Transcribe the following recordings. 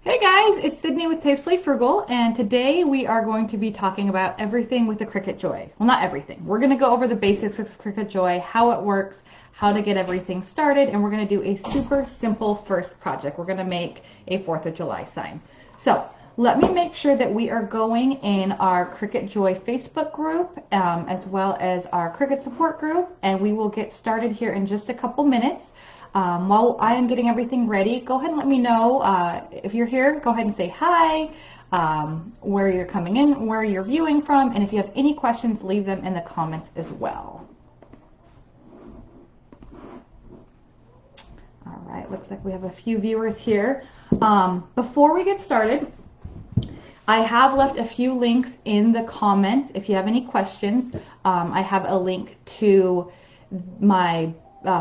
Hey guys, it's Sydney with Tastefully Frugal, and today we are going to be talking about everything with the Cricut Joy. Well, not everything. We're going to go over the basics of Cricut Joy, how it works, how to get everything started, and we're going to do a super simple first project. We're going to make a 4th of July sign. So let me make sure that we are going in our Cricut Joy Facebook group, as well as our Cricut support group, and we will get started here in just a couple minutes. While I am getting everything ready, go ahead and let me know if you're here. Go ahead and say hi, where you're coming in, where you're viewing from, and if you have any questions, leave them in the comments as well. All right, looks like we have a few viewers here. Before we get started, I have left a few links in the comments. If you have any questions, I have a link to my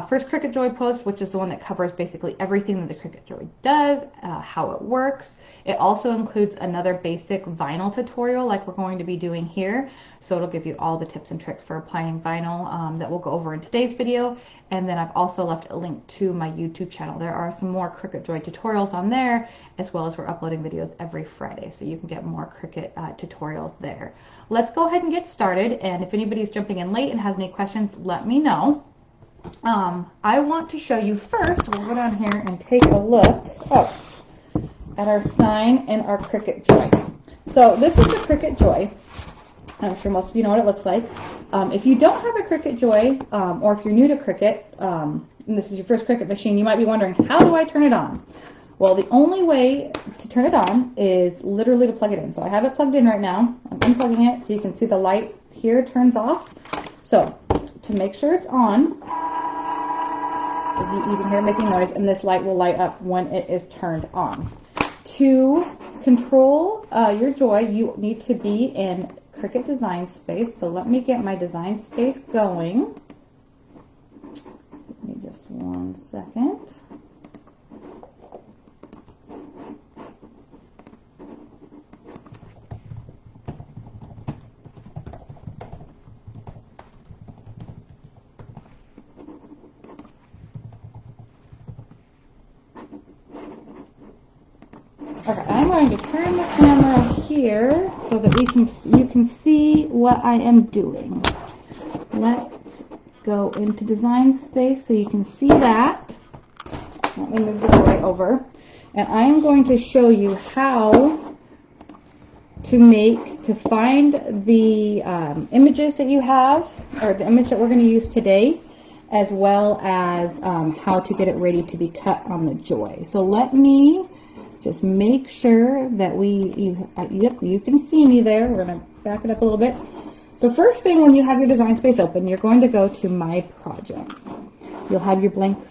first Cricut Joy post, which is the one that covers basically everything that the Cricut Joy does, how it works. It also includes another basic vinyl tutorial like we're going to be doing here. So it'll give you all the tips and tricks for applying vinyl that we'll go over in today's video. And then I've also left a link to my YouTube channel. There are some more Cricut Joy tutorials on there, as well as we're uploading videos every Friday. So you can get more Cricut tutorials there. Let's go ahead and get started. And if anybody's jumping in late and has any questions, let me know. I want to show you first, we'll go down here and take a look at our sign in our Cricut Joy. So this is the Cricut Joy. I'm sure most of you know what it looks like. If you don't have a Cricut Joy, or if you're new to Cricut, and this is your first Cricut machine, you might be wondering, how do I turn it on? Well, the only way to turn it on is literally to plug it in. So I have it plugged in right now. I'm unplugging it so you can see the light here turns off. So to make sure it's on, you can hear it making noise, and this light will light up when it is turned on. To control your Joy, you need to be in Cricut Design Space. So let me get my Design Space going. Give me just 1 second. Okay, I'm going to turn the camera here so that you can see what I am doing. Let's go into Design Space so you can see that. Let me move this right over. And I am going to show you how to find the images that you have, or the image that we're going to use today, as well as how to get it ready to be cut on the Joy. So let me just make sure that yep, you can see me there. We're going to back it up a little bit. So first thing, when you have your Design Space open, you're going to go to My Projects. You'll have your blank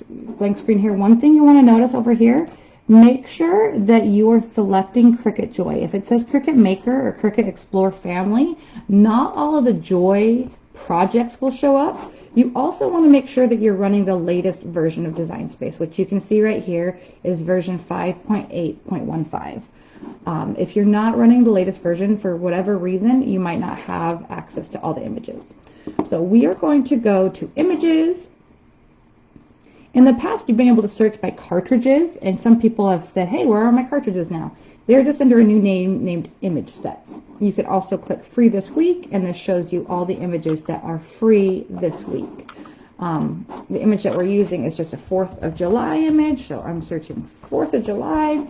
screen here. One thing you want to notice over here, make sure that you are selecting Cricut Joy. If it says Cricut Maker or Cricut Explore Family, not all of the Joy projects will show up. You also want to make sure that you're running the latest version of Design Space, which you can see right here is version 5.8.15. If you're not running the latest version for whatever reason, you might not have access to all the images. So we are going to go to Images. In the past, you've been able to search by cartridges, and some people have said, hey, where are my cartridges now? They're just under a new name named Image Sets. You could also click Free this week, and this shows you all the images that are free this week. The image that we're using is just a 4th of July image, so I'm searching 4th of July.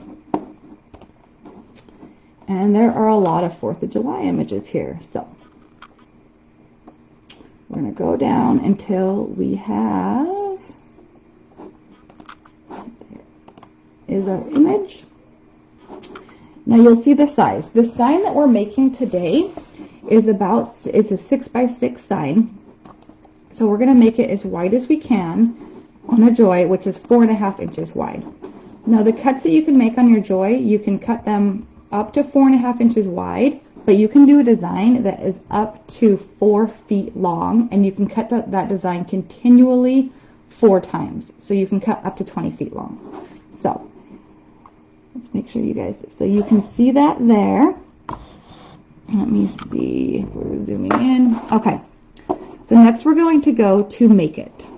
And there are a lot of 4th of July images here. So we're going to go down until we have, there is our image. Now you'll see the size. The sign that we're making today is a 6x6 sign. So we're going to make it as wide as we can on a Joy, which is 4.5 inches wide. Now the cuts that you can make on your Joy, you can cut them up to 4.5 inches wide, but you can do a design that is up to 4 feet long, and you can cut that design continually 4 times. So you can cut up to 20 feet long. So let's make sure you guys, so you can see that there. Let me see if we're zooming in. Okay, so next we're going to go to Make It.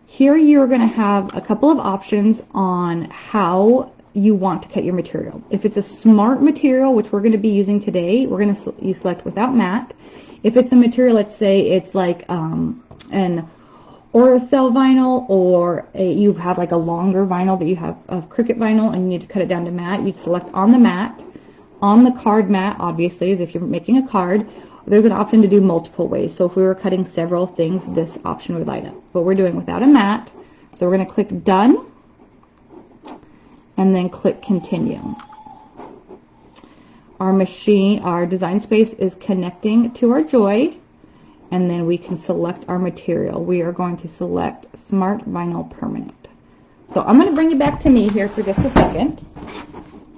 Here you're going to have a couple of options on how you want to cut your material. If it's a smart material, which we're going to be using today, we're going to select without mat. If it's a material, let's say it's like an Oracell vinyl, or you have like a longer vinyl that you have of Cricut vinyl and you need to cut it down to mat, you'd select on the mat. On the card mat, obviously, as if you're making a card, there's an option to do multiple ways. So if we were cutting several things, this option would light up. But we're doing without a mat. So we're going to click done and then click continue. Our design space is connecting to our Joy, and then we can select our material. We are going to select Smart Vinyl Permanent. So I'm going to bring you back to me here for just a second.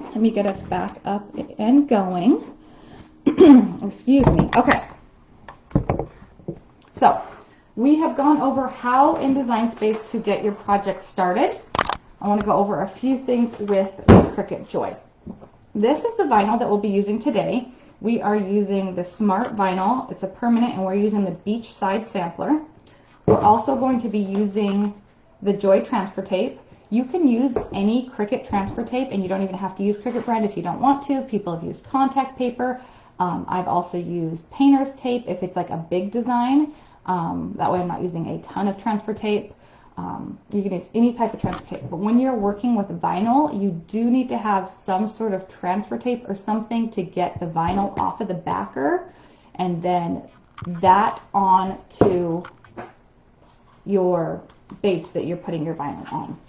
Let me get us back up and going. Excuse me. Okay. So we have gone over how in Design Space to get your project started. I want to go over a few things with the Cricut Joy. This is the vinyl that we'll be using today. We are using the Smart Vinyl. It's a permanent, and we're using the Beachside Sampler. We're also going to be using the Joy Transfer Tape. You can use any Cricut transfer tape, and you don't even have to use Cricut brand if you don't want to. People have used contact paper. I've also used painter's tape if it's like a big design. That way I'm not using a ton of transfer tape. You can use any type of transfer tape, but when you're working with vinyl, you do need to have some sort of transfer tape or something to get the vinyl off of the backer, and then that onto your base that you're putting your vinyl on.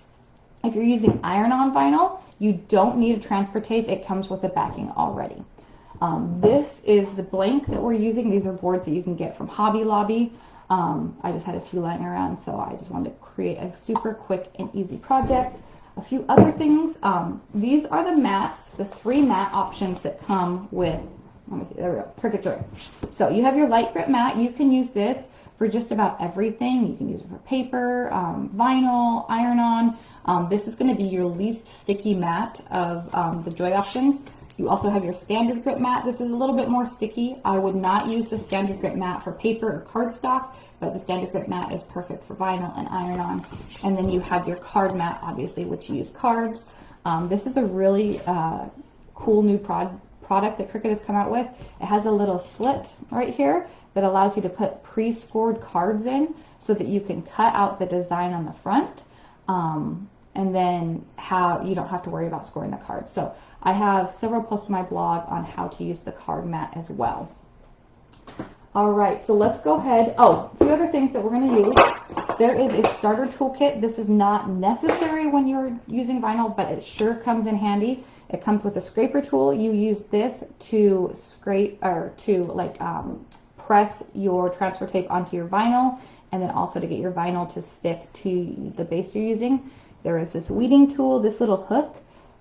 If you're using iron-on vinyl, you don't need a transfer tape. It comes with the backing already. This is the blank that we're using. These are boards that you can get from Hobby Lobby. I just had a few lying around, so I just wanted to create a super quick and easy project. A few other things. These are the mats, the 3 mat options that come with, let me see, there we go, Cricut Joy. So you have your light grip mat. You can use this for just about everything. You can use it for paper, vinyl, iron-on. This is going to be your least sticky mat of the Joy options. You also have your standard grip mat. This is a little bit more sticky. I would not use the standard grip mat for paper or cardstock, but the standard grip mat is perfect for vinyl and iron-on. And then you have your card mat, obviously, which you use cards. This is a really cool new product that Cricut has come out with. It has a little slit right here that allows you to put pre-scored cards in so that you can cut out the design on the front. And then you don't have to worry about scoring the cards. So I have several posts on my blog on how to use the card mat as well. All right, so let's go ahead. Oh, a few other things that we're going to use. There is a starter toolkit. This is not necessary when you're using vinyl, but it sure comes in handy. It comes with a scraper tool. You use this to scrape or to press your transfer tape onto your vinyl, and then also to get your vinyl to stick to the base you're using. There is this weeding tool. This little hook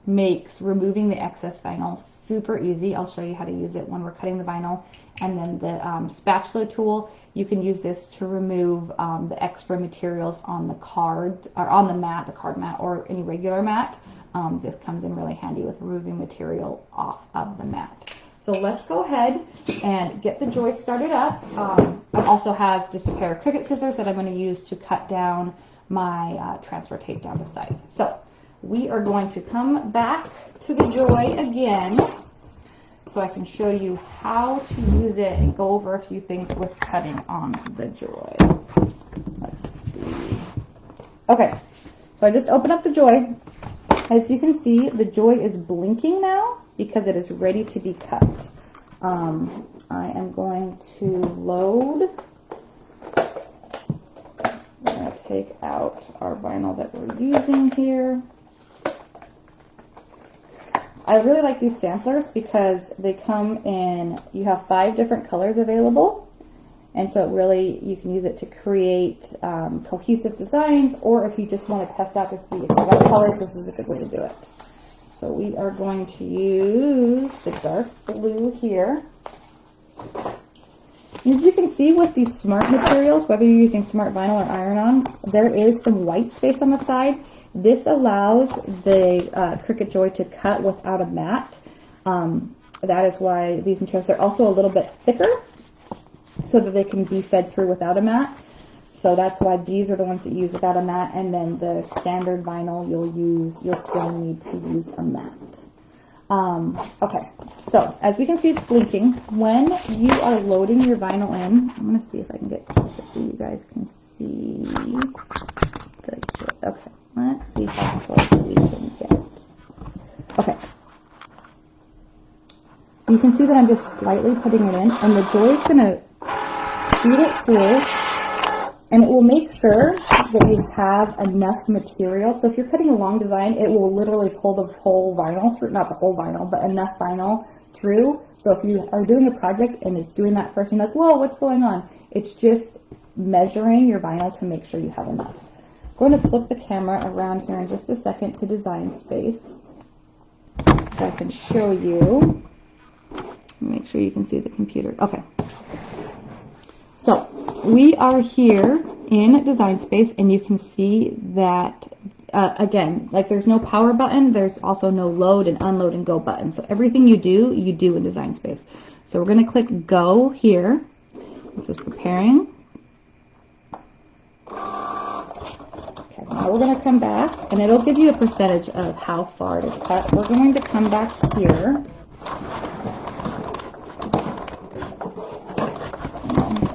makes removing the excess vinyl super easy. I'll show you how to use it when we're cutting the vinyl. And then the spatula tool, you can use this to remove the extra materials on the card, or on the mat, the card mat, or any regular mat. This comes in really handy with removing material off of the mat. So let's go ahead and get the Joy started up. I also have just a pair of Cricut scissors that I'm going to use to cut down my transfer tape down to size. So we are going to come back to the Joy again so I can show you how to use it and go over a few things with cutting on the Joy. Let's see. Okay, so I just opened up the Joy. As you can see, the Joy is blinking now because it is ready to be cut. I am going to load. I'm going to take out our vinyl that we're using here. I really like these samplers because they come in, you have 5 different colors available, and so you can use it to create cohesive designs, or if you just want to test out to see if you like colors, this is a good way to do it. So we are going to use the dark blue here. As you can see with these smart materials, whether you're using smart vinyl or iron-on, there is some white space on the side. This allows the Cricut Joy to cut without a mat. That is why these materials are also a little bit thicker so that they can be fed through without a mat. So that's why these are the ones that you use without a mat, and then the standard vinyl you'll still need to use a mat. Okay, so as we can see, it's blinking. When you are loading your vinyl in, I'm going to see if I can get closer so you guys can see. Okay, let's see how close we can get. Okay. So you can see that I'm just slightly putting it in, and the Joy is going to feed it through, and it will make sure that you have enough material. So if you're cutting a long design, it will literally pull the whole vinyl through, not the whole vinyl, but enough vinyl through. So if you are doing a project and it's doing that first, you're like, whoa, what's going on? It's just measuring your vinyl to make sure you have enough. I'm going to flip the camera around here in just a second to Design Space so I can show you. Make sure you can see the computer. Okay. So we are here in Design Space, and you can see that, again, like there's no power button. There's also no load and unload and go button. So everything you do in Design Space. So we're going to click Go here. This is preparing. Okay, now we're going to come back, and it'll give you a percentage of how far it is cut. We're going to come back here.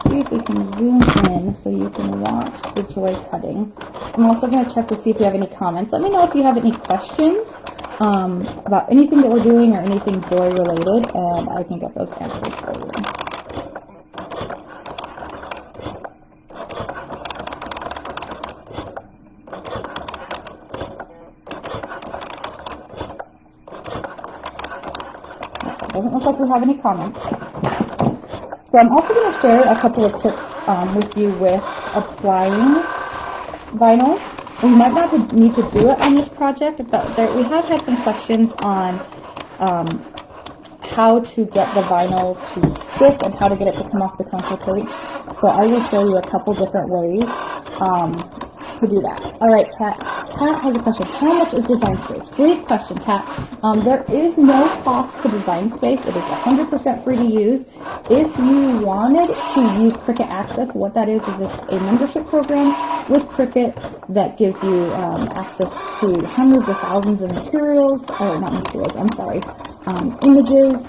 See if we can zoom in so you can watch the Joy cutting. I'm also going to check to see if you have any comments. Let me know if you have any questions about anything that we're doing or anything Joy related, and I can get those answered for you. It doesn't look like we have any comments. So I'm also going to share a couple of tips with you with applying vinyl. We might not need to do it on this project, but we have had some questions on how to get the vinyl to stick and how to get it to come off the console tape. So I will show you a couple different ways to do that. All right, Kat. Kat has a question. How much is Design Space? Great question, Kat. There is no cost to Design Space. It is 100% free to use. If you wanted to use Cricut Access, what that is it's a membership program with Cricut that gives you access to hundreds of thousands of materials, or not materials, I'm sorry, images,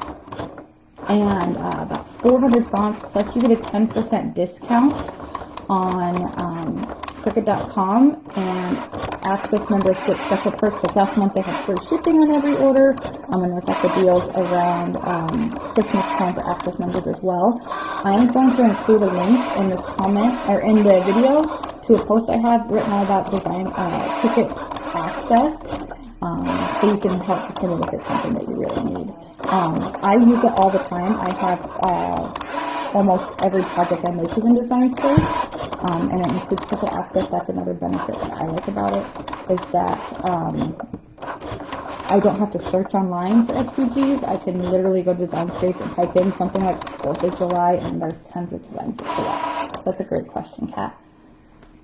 and about 400 fonts, plus you get a 10% discount on Cricut.com, and Access members get special perks. Like last month they had free shipping on every order, and there's also deals around Christmas time for Access members as well. I am going to include a link in this comment, or in the video, to a post I have written all about Cricut Access, so you can help determine if it's something that you really need. I use it all the time. I have almost every project I make is in Design Space, and it includes Cricut Access. That's another benefit that I like about it, is that I don't have to search online for SVGs. I can literally go to Design Space and type in something like 4th of July, and there's tons of designs for that. So that's a great question, Kat.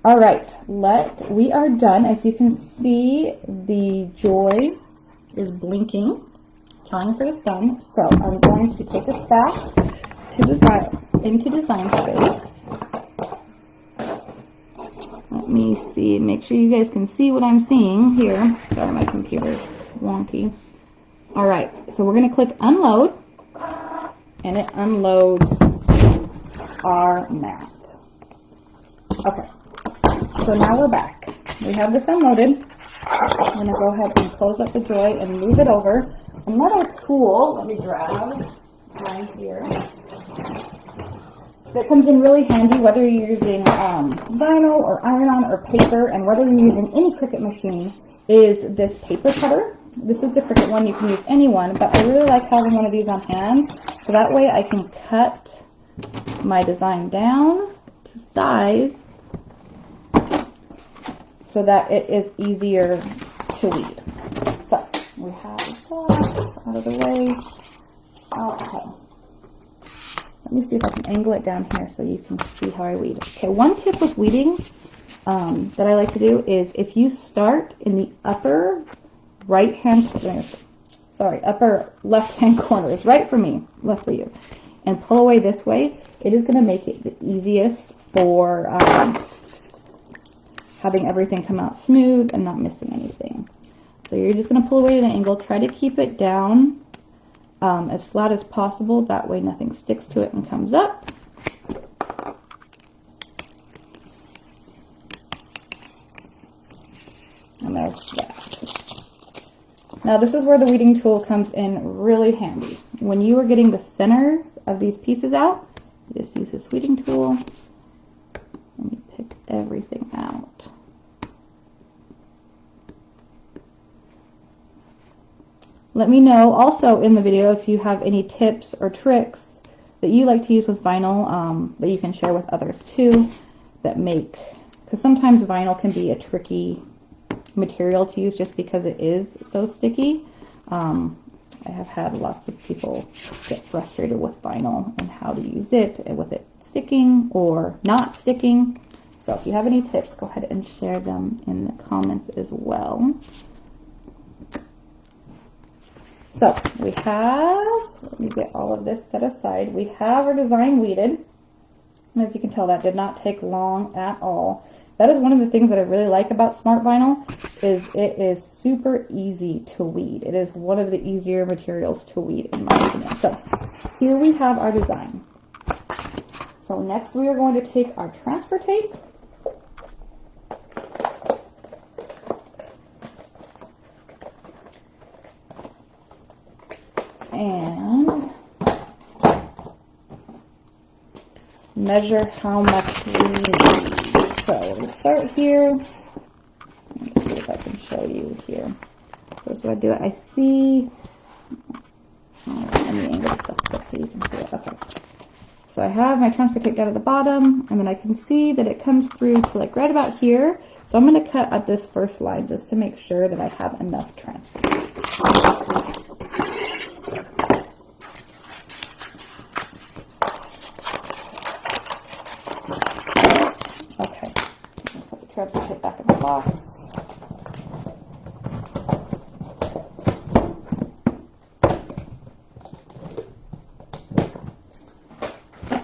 All right, we are done. As you can see, the Joy is blinking, telling us that it's done. So I'm going to take us back to into Design Space. Let me see, make sure you guys can see what I'm seeing here. Sorry, my computer's wonky. All right, so we're going to click Unload, and it unloads our mat. Okay, so now we're back. We have this unloaded. I'm going to go ahead and close up the Joy and move it over. Another tool, let me grab mine here, that comes in really handy whether you're using vinyl or iron-on or paper, and whether you're using any Cricut machine, is this paper cutter. This is the Cricut one. You can use any one, but I really like having one of these on hand, so that way I can cut my design down to size so that it is easier to weed. So we have that out of the way. Okay. Let me see if I can angle it down here so you can see how I weed. Okay, one tip with weeding that I like to do is if you start in the upper upper left-hand corner, it's right for me, left for you, and pull away this way, it is going to make it the easiest for having everything come out smooth and not missing anything. So you're just going to pull away at an angle. Try to keep it down as flat as possible. That way nothing sticks to it and comes up. And there's that. Now this is where the weeding tool comes in really handy. When you are getting the centers of these pieces out, you just use this weeding tool and you pick everything out. Let me know also in the video if you have any tips or tricks that you like to use with vinyl that you can share with others too, that make, because sometimes vinyl can be a tricky material to use just because it is so sticky. I have had lots of people get frustrated with vinyl and how to use it, and with it sticking or not sticking. So if you have any tips, go ahead and share them in the comments as well. So we have, let me get all of this set aside. We have our design weeded. And as you can tell, that did not take long at all. That is one of the things that I really like about smart vinyl, is it is super easy to weed. It is one of the easier materials to weed in my opinion. So here we have our design. So next we are going to take our transfer tape. And measure how much we need. So we'll start here. Let's see if I can show you here. First, so I do it. I see. Let me angle this up so you can see it. Okay. So I have my transfer tape down at the bottom, and then I can see that it comes through to like right about here. So I'm going to cut at this first line just to make sure that I have enough transfer tape. Okay, put the transfer tape back in the box.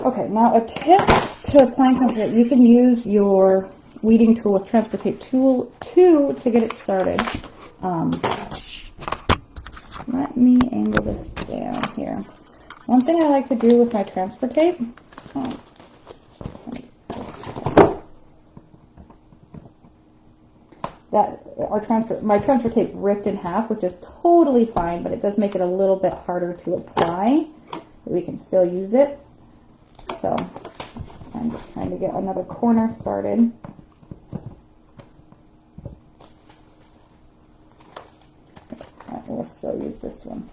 Okay, now a tip to applying transfer tape, you can use your weeding tool with transfer tape tool 2 to get it started. Let me angle this down here. One thing I like to do with my transfer tape, my transfer tape ripped in half, which is totally fine, but it does make it a little bit harder to apply. But we can still use it. So I'm just trying to get another corner started. We'll still use this one.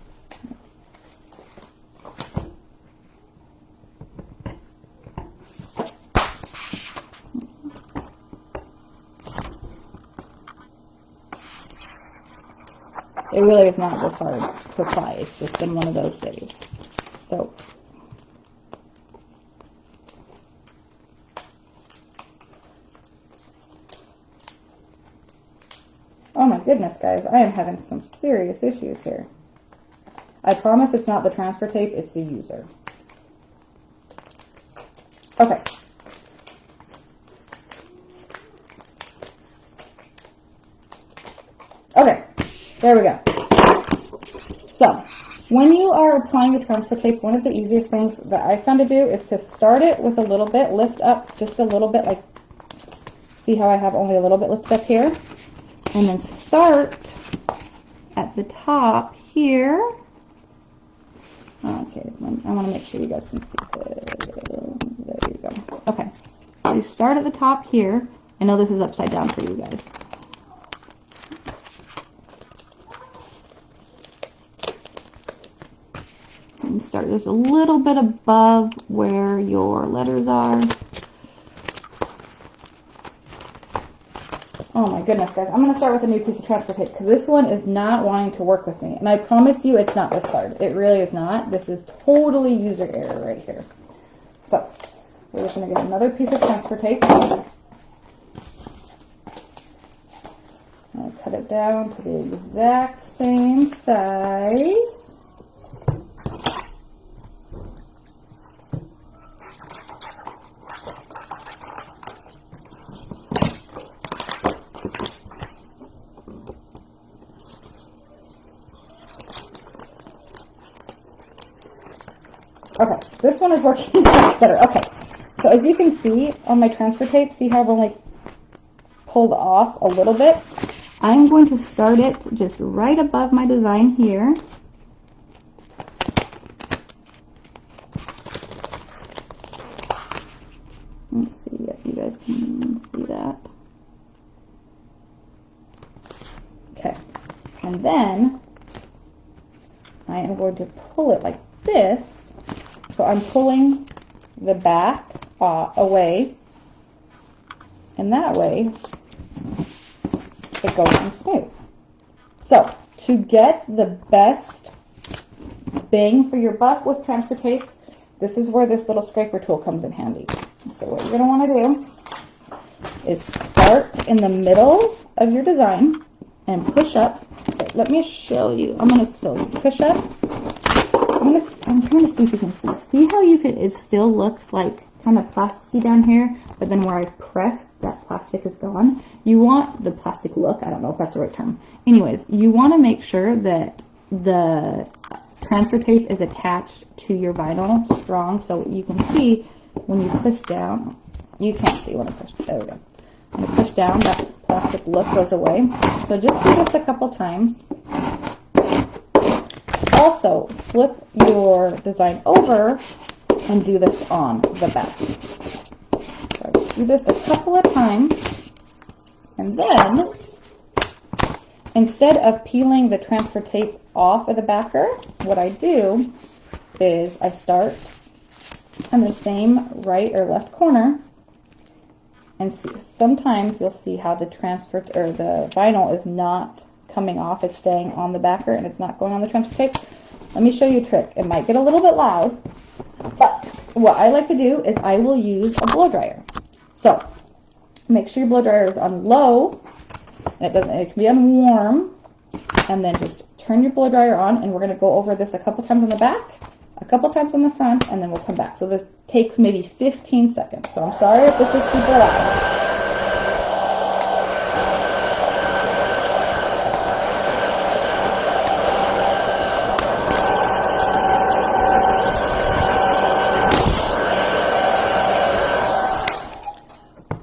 It really is not this hard to apply. It's just been one of those days. So oh my goodness, guys, I am having some serious issues here. I promise it's not the transfer tape, it's the user. Okay. Okay, there we go. So, when you are applying the transfer tape, one of the easiest things that I found to do is to start it with a little bit, lift up just a little bit, like, see how I have only a little bit lifted up here? And then start at the top here. Okay, I want to make sure you guys can see this. There you go. Okay, so you start at the top here. I know this is upside down for you guys. And start just a little bit above where your letters are. Oh my goodness, guys. I'm going to start with a new piece of transfer tape because this one is not wanting to work with me. And I promise you it's not this hard. It really is not. This is totally user error right here. So, we're just going to get another piece of transfer tape. I'm going to cut it down to the exact same size. Okay, this one is working much better. Okay, so as you can see on my transfer tape, see how I've only pulled off a little bit? I'm going to start it just right above my design here. Let's see if you guys can see that. Okay, and then I am going to pull it like this. So I'm pulling the back away, and that way it goes in smooth. So to get the best bang for your buck with transfer tape, this is where this little scraper tool comes in handy. So what you're going to want to do is start in the middle of your design and push up. So let me show you. I'm going to push up. I'm trying to see if you can see. See how it still looks like kind of plasticky down here, but then where I pressed, that plastic is gone. You want the plastic look. I don't know if that's the right term. Anyways, you want to make sure that the transfer tape is attached to your vinyl strong, so you can see when you push down. You can't see when I push. There we go. When I push down, that plastic look goes away. So just do this a couple times. Also, flip your design over and do this on the back. So do this a couple of times, and then instead of peeling the transfer tape off of the backer, what I do is I start on the same right or left corner, and see, sometimes you'll see how the the vinyl is not coming off. It's staying on the backer and it's not going on the transfer tape. Let me show you a trick. It might get a little bit loud, but what I like to do is I will use a blow dryer. So make sure your blow dryer is on low, and it can be on warm, and then just turn your blow dryer on, and we're going to go over this a couple times on the back, a couple times on the front, and then we'll come back. So this takes maybe 15 seconds. So I'm sorry if this is super loud.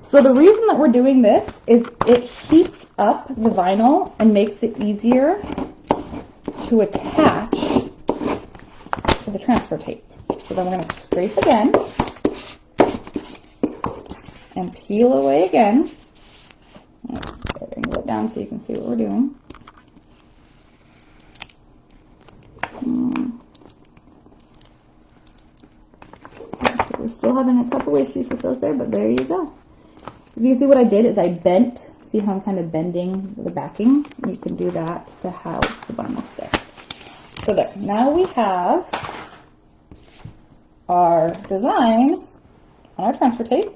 So the reason that we're doing this is it heats up the vinyl and makes it easier to attach to the transfer tape. So then we're going to scrape again and peel away again. Let's angle it down so you can see what we're doing. So we're still having a couple issues with those there, but there you go. As you can see, what I did is I bent. See how I'm kind of bending the backing? You can do that to have the vinyl stay. So there. Now we have our design on our transfer tape.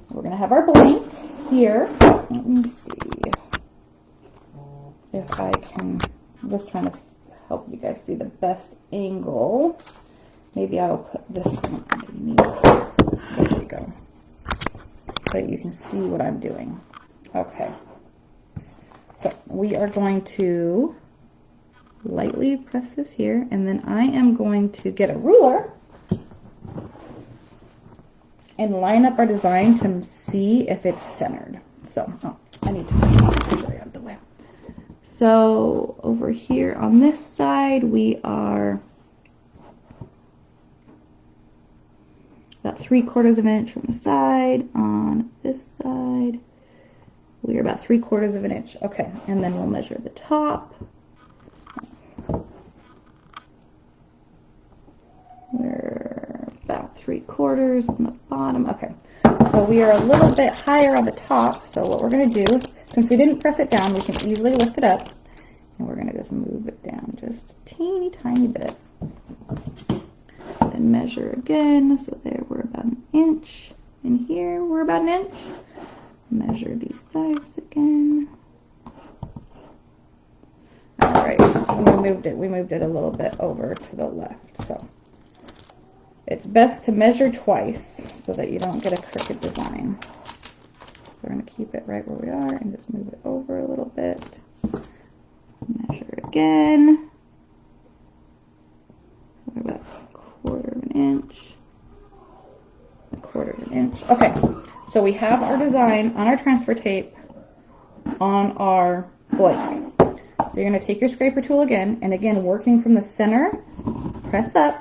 We're going to have our blank here. Let me see if I can. I'm just trying to help you guys see the best angle. Maybe I will put this one underneath. There we go. So you can see what I'm doing. Okay. So we are going to lightly press this here, and then I am going to get a ruler and line up our design to see if it's centered. So, I need to get it out of the way. So over here on this side, we are about 3/4 of an inch from the side. On this side, we are about 3/4 of an inch. Okay, and then we'll measure the top. We're about 3/4 on the bottom. Okay, so we are a little bit higher on the top. So what we're going to do, since we didn't press it down, we can easily lift it up, and we're going to just move it down just a teeny tiny bit. And measure again. So there we're about an inch, and here we're about an inch. Measure these sides again. All right, we moved it a little bit over to the left. So it's best to measure twice so that you don't get a crooked design. We're going to keep it right where we are and just move it over a little bit. Measure again. We're about 1/4 of an inch, 1/4 of an inch. Okay, so we have our design on our transfer tape on our blank. So you're going to take your scraper tool again, and again, working from the center, press up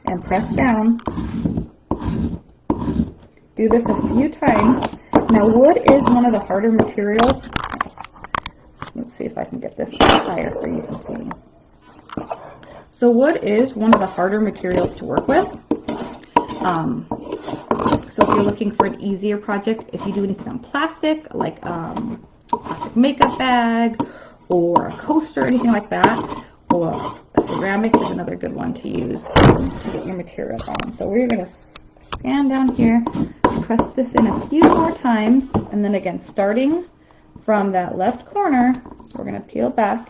and press down. Do this a few times. Now, wood is one of the harder materials. Let's see if I can get this higher so you can see. So wood is one of the harder materials to work with. So if you're looking for an easier project, if you do anything on plastic, like plastic makeup bag or a coaster or anything like that, or a ceramic is another good one to use to get your material on. So we're going to scan down here, press this in a few more times, and then again, starting from that left corner, we're going to peel back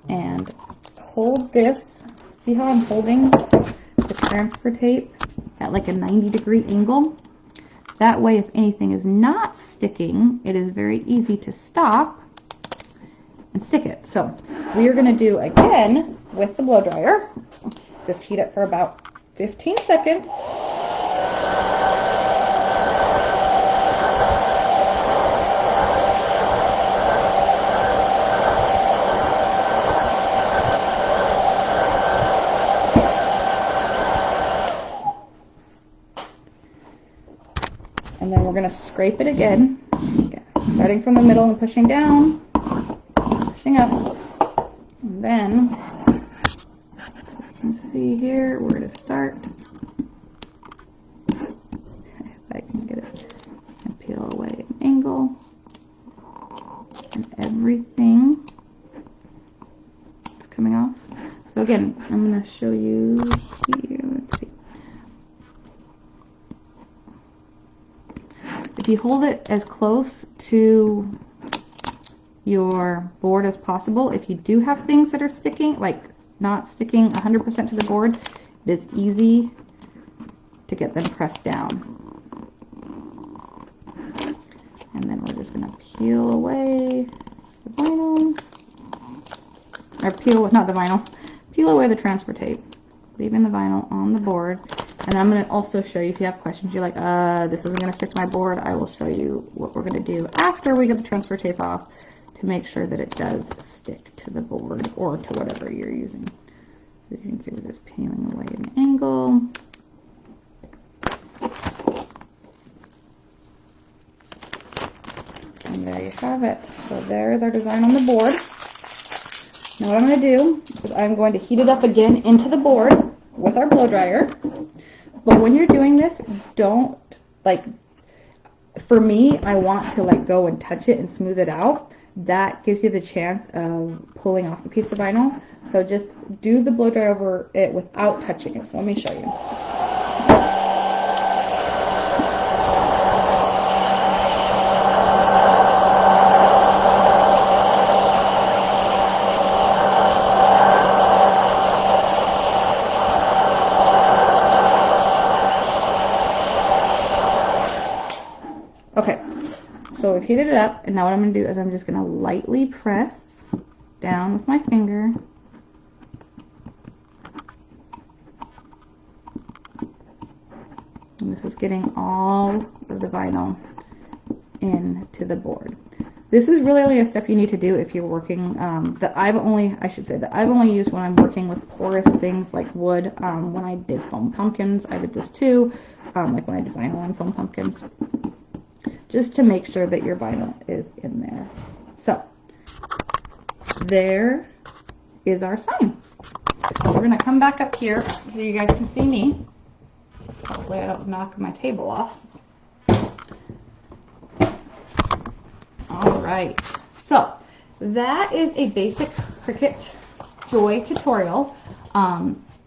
and hold this. See how I'm holding the transfer tape at like a 90-degree angle? That way, if anything is not sticking, it is very easy to stop and stick it. So we are going to do again with the blow dryer. Just heat it for about 15 seconds. And then we're going to scrape it again, starting from the middle and pushing down, pushing up, and then, so you can see here where to start. If I can get it, and peel away an angle, and everything is coming off. So again, I'm going to show you here, let's see. If you hold it as close to your board as possible, if you do have things that are sticking, like not sticking 100% to the board, it is easy to get them pressed down. And then we're just going to peel away the vinyl, or not the vinyl, peel away the transfer tape, leaving the vinyl on the board. And I'm going to also show you, if you have questions, you're like, this isn't going to stick to my board, I will show you what we're going to do after we get the transfer tape off to make sure that it does stick to the board or to whatever you're using. So you can see we're just peeling away an angle. And there you have it. So there is our design on the board. Now what I'm going to do is I'm going to heat it up again into the board with our blow dryer. But when you're doing this, don't, like, for me, I want to like go and touch it and smooth it out. That gives you the chance of pulling off a piece of vinyl. So just do the blow dry over it without touching it. So let me show you. Okay, so we've heated it up, and now what I'm going to do is I'm just going to lightly press down with my finger. And this is getting all of the vinyl into the board. This is really only a step you need to do if you're working, that I've only used when I'm working with porous things like wood. When I did foam pumpkins, I did this too, like when I did vinyl on foam pumpkins. Just to make sure that your vinyl is in there. So, there is our sign. We're going to come back up here so you guys can see me. Hopefully I don't knock my table off. Alright, so that is a basic Cricut Joy tutorial.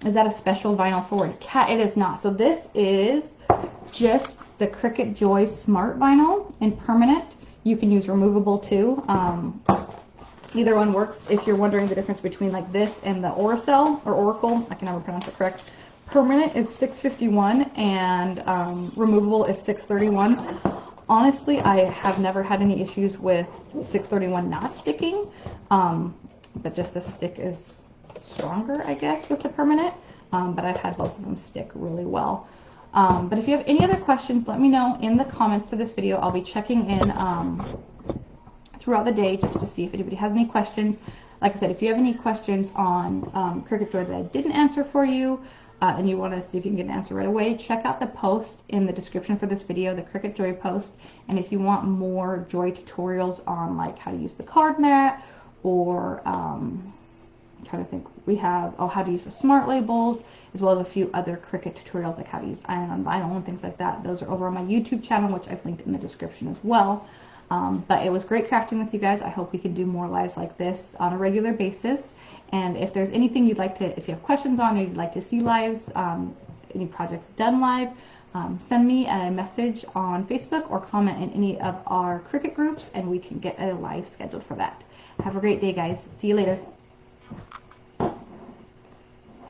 Is that a special vinyl forward cat? It is not. So this is just the Cricut Joy Smart Vinyl in permanent. You can use removable too. Either one works. If you're wondering the difference between like this and the Oracle, I can never pronounce it correct. Permanent is $6.51 and removable is $6.31. Honestly, I have never had any issues with $6.31 not sticking, but just the stick is stronger, I guess, with the permanent, but I've had both of them stick really well. But if you have any other questions, let me know in the comments to this video. I'll be checking in throughout the day just to see if anybody has any questions. Like I said, if you have any questions on Cricut Joy that I didn't answer for you, and you want to see if you can get an answer right away, check out the post in the description for this video, the Cricut Joy post. And if you want more Joy tutorials on like how to use the card mat, or I'm trying to think, we have how to use the smart labels, as well as a few other Cricut tutorials like how to use iron on vinyl and things like that. Those are over on my YouTube channel, which I've linked in the description as well. But it was great crafting with you guys. I hope we can do more lives like this on a regular basis. And if there's anything you'd like to, if you have questions on, or you'd like to see lives, any projects done live, send me a message on Facebook or comment in any of our Cricut groups, and we can get a live scheduled for that. Have a great day, guys. See you later.